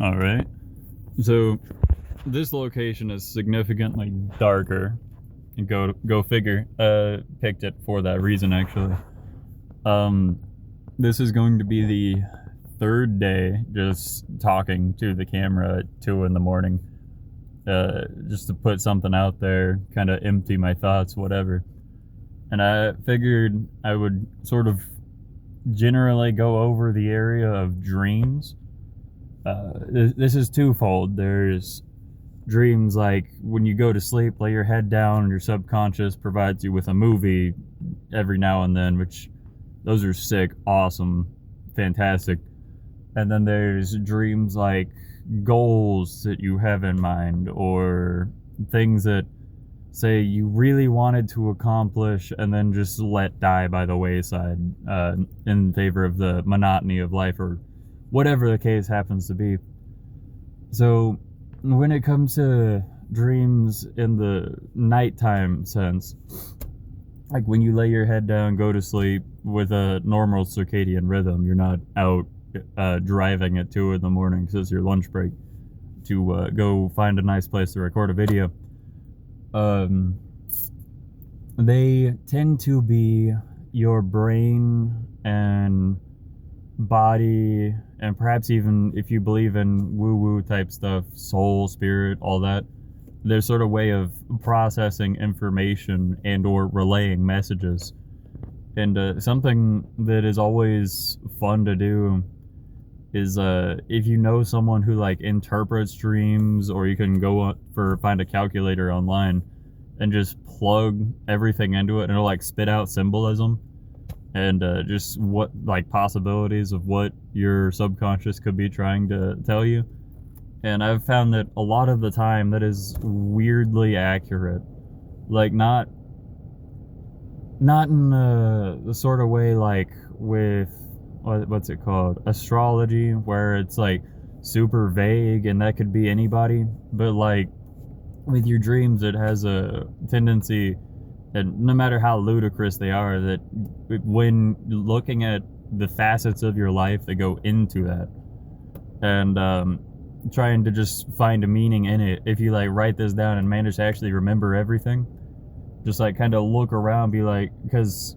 All right. So this location is significantly darker. Go figure. Picked it for that reason actually. Um, this is going to be the third day just talking to the camera at 2 in the morning. Just to put something out there, kind of empty my thoughts, whatever. And I figured I would sort of generally go over the area of dreams. This is twofold. There's dreams like when you go to sleep, lay your head down, and your subconscious provides you with a movie every now and then, which those are sick, awesome, fantastic. And then there's dreams like goals that you have in mind, or things that say you really wanted to accomplish and then just let die by the wayside in favor of the monotony of life, or whatever the case happens to be. So when it comes to dreams in the nighttime sense, like when you lay your head down, go to sleep with a normal circadian rhythm, you're not out driving at 2 in the morning because it's your lunch break to go find a nice place to record a video. They tend to be your brain and body, and perhaps even if you believe in woo-woo type stuff, soul, spirit, all that, their sort of way of processing information and or relaying messages. And something that is always fun to do is if you know someone who like interprets dreams, or you can go find a calculator online and just plug everything into it and it'll like spit out symbolism and just what like possibilities of what your subconscious could be trying to tell you. And I've found that a lot of the time that is weirdly accurate. Like not in the sort of way like with what's it called, astrology, where it's like super vague and that could be anybody, but like with your dreams it has a tendency, and no matter how ludicrous they are, that when looking at the facets of your life that go into that, and trying to just find a meaning in it, if you like write this down and manage to actually remember everything, just like kind of look around, be like, because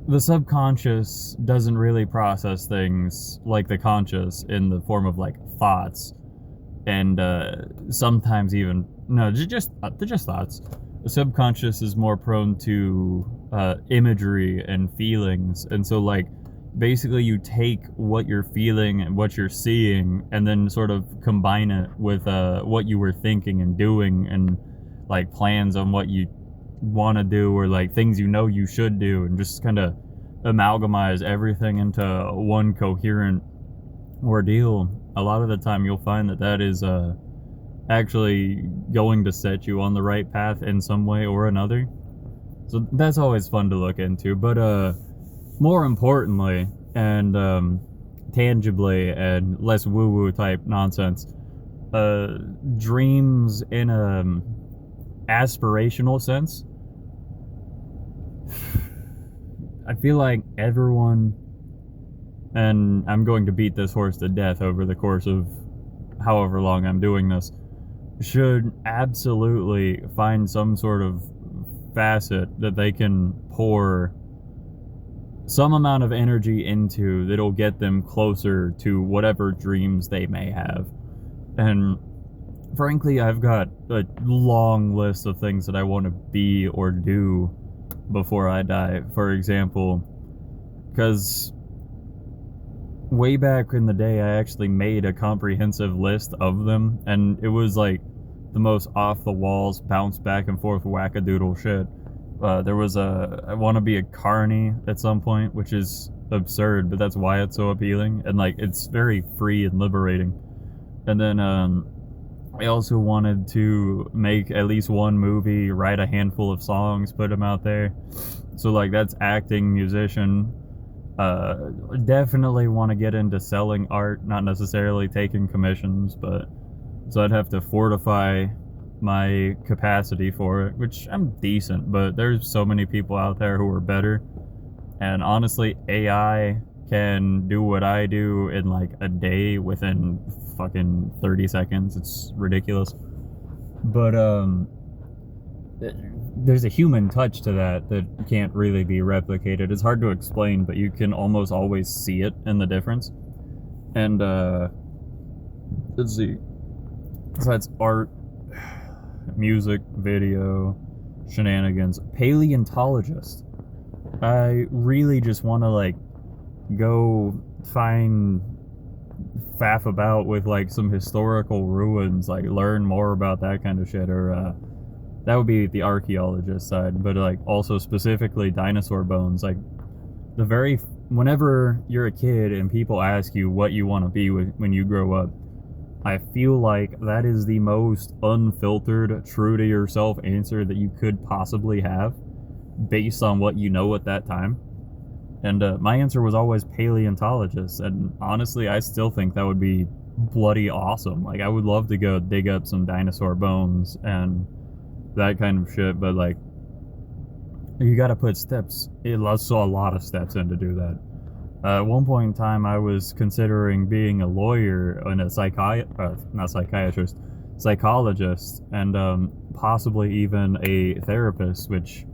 the subconscious doesn't really process things like the conscious in the form of like thoughts, and sometimes even no, just thoughts. The subconscious is more prone to imagery and feelings, and so like basically you take what you're feeling and what you're seeing and then sort of combine it with what you were thinking and doing, and like plans on what you want to do, or like things you know you should do, and just kind of amalgamize everything into one coherent ordeal. A lot of the time you'll find that that is actually going to set you on the right path in some way or another. So that's always fun to look into. But more importantly, and tangibly and less woo-woo type nonsense, dreams in a aspirational sense, I feel like everyone, and I'm going to beat this horse to death over the course of however long I'm doing this, should absolutely find some sort of facet that they can pour some amount of energy into that'll get them closer to whatever dreams they may have. And frankly, I've got a long list of things that I want to be or do before I die. For example, because way back in the day, I actually made a comprehensive list of them, and it was like the most off the walls, bounce back and forth wackadoodle shit. There was I want to be a carny at some point, which is absurd, but that's why it's so appealing, and like it's very free and liberating. And then I also wanted to make at least one movie, write a handful of songs, put them out there. So like that's acting, musician. Definitely want to get into selling art, not necessarily taking commissions, but so I'd have to fortify my capacity for it, which I'm decent, but there's so many people out there who are better. And honestly, AI can do what I do in like a day within fucking 30 seconds. It's ridiculous. But there's a human touch to that can't really be replicated. It's hard to explain, but you can almost always see it in the difference. And let's see. So that's art, music, video, shenanigans. Paleontologist. I really just want to like go find faff about with like some historical ruins, like learn more about that kind of shit, or that would be the archaeologist side, but like also specifically dinosaur bones. Like whenever you're a kid and people ask you what you want to be when you grow up, I feel like that is the most unfiltered, true to yourself answer that you could possibly have based on what you know at that time. And my answer was always paleontologist, and honestly I still think that would be bloody awesome. Like I would love to go dig up some dinosaur bones and that kind of shit, but like you gotta put steps, a lot of steps in to do that. At one point in time I was considering being a lawyer and a psychologist, and possibly even a therapist, which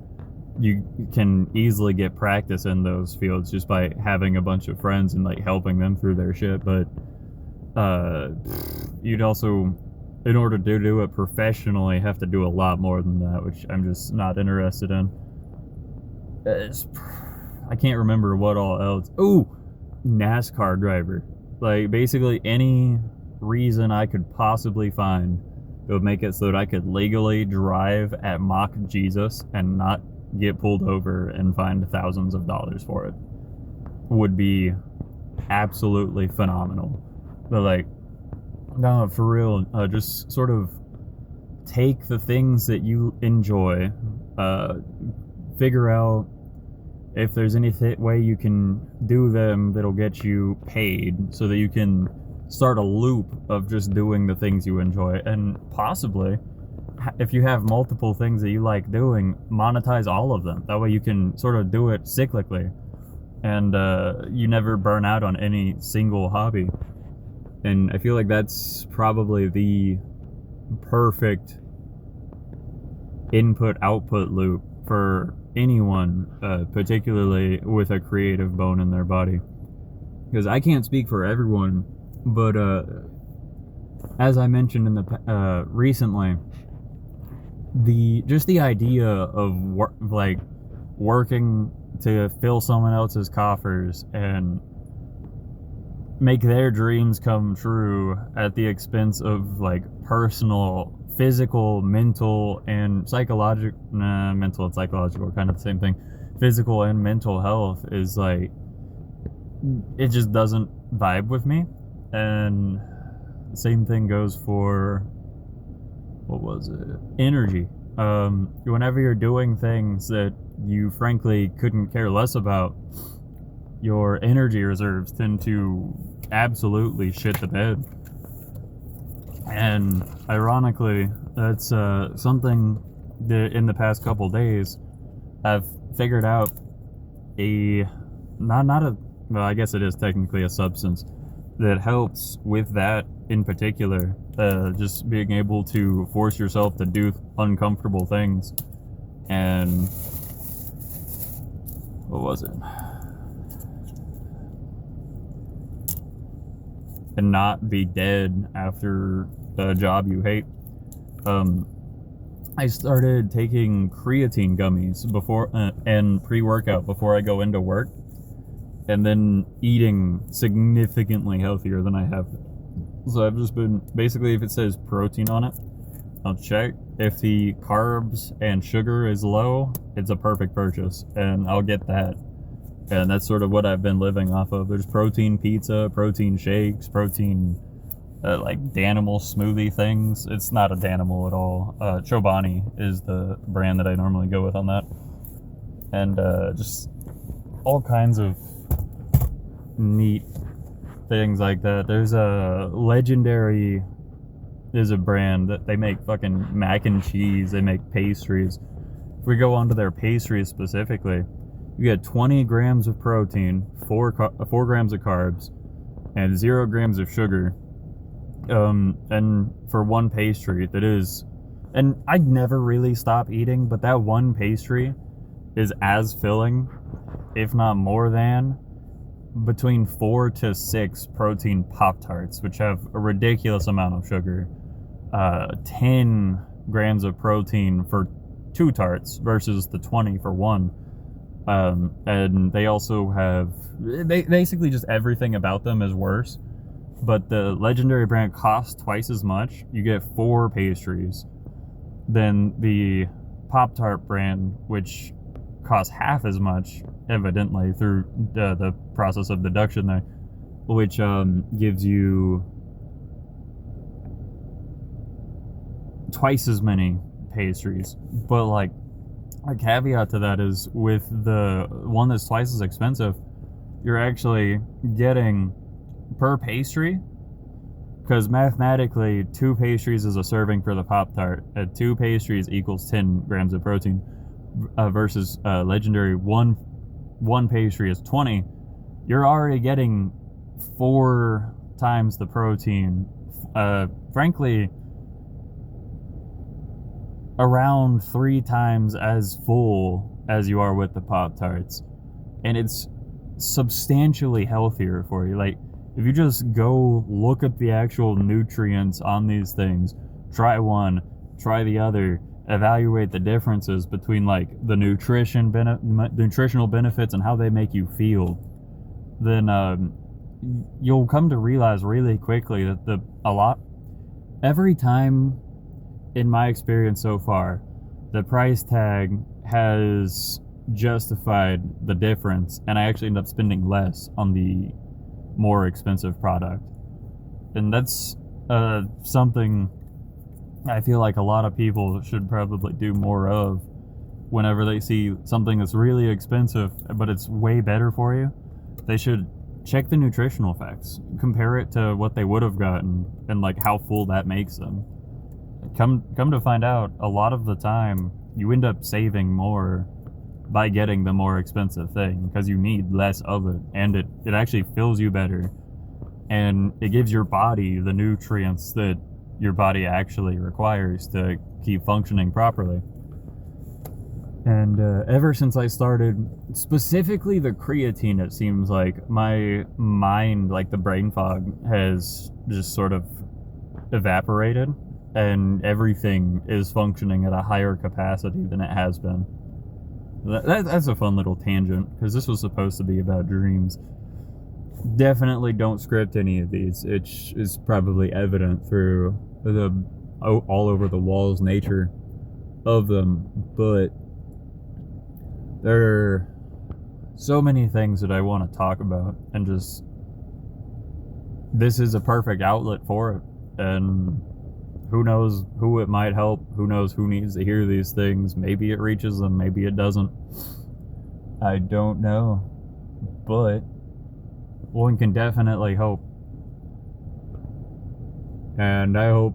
you can easily get practice in those fields just by having a bunch of friends and like helping them through their shit. But you'd also, in order to do it professionally, have to do a lot more than that, which I'm just not interested in. I can't remember what all else. Ooh, NASCAR driver. Like basically any reason I could possibly find that would make it so that I could legally drive at Mach Jesus and not get pulled over and fined thousands of dollars for it would be absolutely phenomenal. But like, no, for real, just sort of take the things that you enjoy, figure out if there's any way you can do them that'll get you paid so that you can start a loop of just doing the things you enjoy, and possibly, if you have multiple things that you like doing, monetize all of them. That way you can sort of do it cyclically, and you never burn out on any single hobby. And I feel like that's probably the perfect input-output loop for anyone, particularly with a creative bone in their body. Because I can't speak for everyone, but as I mentioned in the recently, the idea of working to fill someone else's coffers and make their dreams come true at the expense of like personal, physical, mental, and psychological, mental and psychological are kind of the same thing, physical and mental health is like, it just doesn't vibe with me. And the same thing goes for, what was it? Energy. Whenever you're doing things that you frankly couldn't care less about, your energy reserves tend to absolutely shit the bed. And ironically, that's something that in the past couple days I've figured out well, I guess it is technically a substance that helps with that in particular. Just being able to force yourself to do uncomfortable things. And what was it? And not be dead after a job you hate. I started taking creatine gummies before and pre-workout before I go into work, and then eating significantly healthier than I have. So I've just been, basically, if it says protein on it, I'll check. If the carbs and sugar is low, it's a perfect purchase, and I'll get that. And that's sort of what I've been living off of. There's protein pizza, protein shakes, protein like Danimal smoothie things. It's not a Danimal at all. Chobani is the brand that I normally go with on that. And just all kinds of neat things like that. There's a brand that they make fucking mac and cheese. They make pastries. If we go onto their pastries specifically, you get 20 grams of protein, 4 grams of carbs, and 0 grams of sugar. And for one pastry that is, and I'd never really stop eating, but that one pastry is as filling, if not more than, between 4 to 6 protein Pop-Tarts, which have a ridiculous amount of sugar. 10 grams of protein for 2 tarts versus the 20 for one. And they also have, basically just everything about them is worse. But the Legendary brand costs twice as much. You get 4 pastries than the Pop-Tart brand, which costs half as much, evidently, through the process of deduction there, which gives you twice as many pastries. But like, a caveat to that is, with the one that's twice as expensive, you're actually getting per pastry, because mathematically 2 pastries is a serving for the Pop-Tart, 2 pastries equals 10 grams of protein, versus Legendary one pastry is 20. You're already getting 4 times the protein, frankly around 3 times as full as you are with the Pop-Tarts, and it's substantially healthier for you. Like, if you just go look at the actual nutrients on these things, try one, try the other, evaluate the differences between like the nutritional benefits and how they make you feel, then you'll come to realize really quickly that every time, in my experience so far, the price tag has justified the difference, and I actually end up spending less on the more expensive product. And that's something I feel like a lot of people should probably do more of whenever they see something that's really expensive but it's way better for you. They should check the nutritional facts, compare it to what they would have gotten, and like how full that makes them. Come to find out, a lot of the time you end up saving more by getting the more expensive thing, because you need less of it, and it actually fills you better, and it gives your body the nutrients that your body actually requires to keep functioning properly. And ever since I started, specifically the creatine, it seems like my mind, like the brain fog, has just sort of evaporated, and everything is functioning at a higher capacity than it has been. That's a fun little tangent, because this was supposed to be about dreams. Definitely don't script any of these. It is probably evident through the all over the walls nature of them, but there are so many things that I want to talk about, and just, this is a perfect outlet for it. And who knows who it might help, who knows who needs to hear these things. Maybe it reaches them, maybe it doesn't. I don't know, but one can definitely hope. And I hope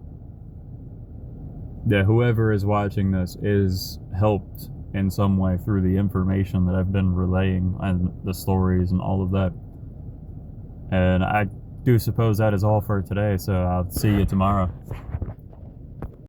that whoever is watching this is helped in some way through the information that I've been relaying and the stories and all of that. And I do suppose that is all for today, so I'll see you tomorrow.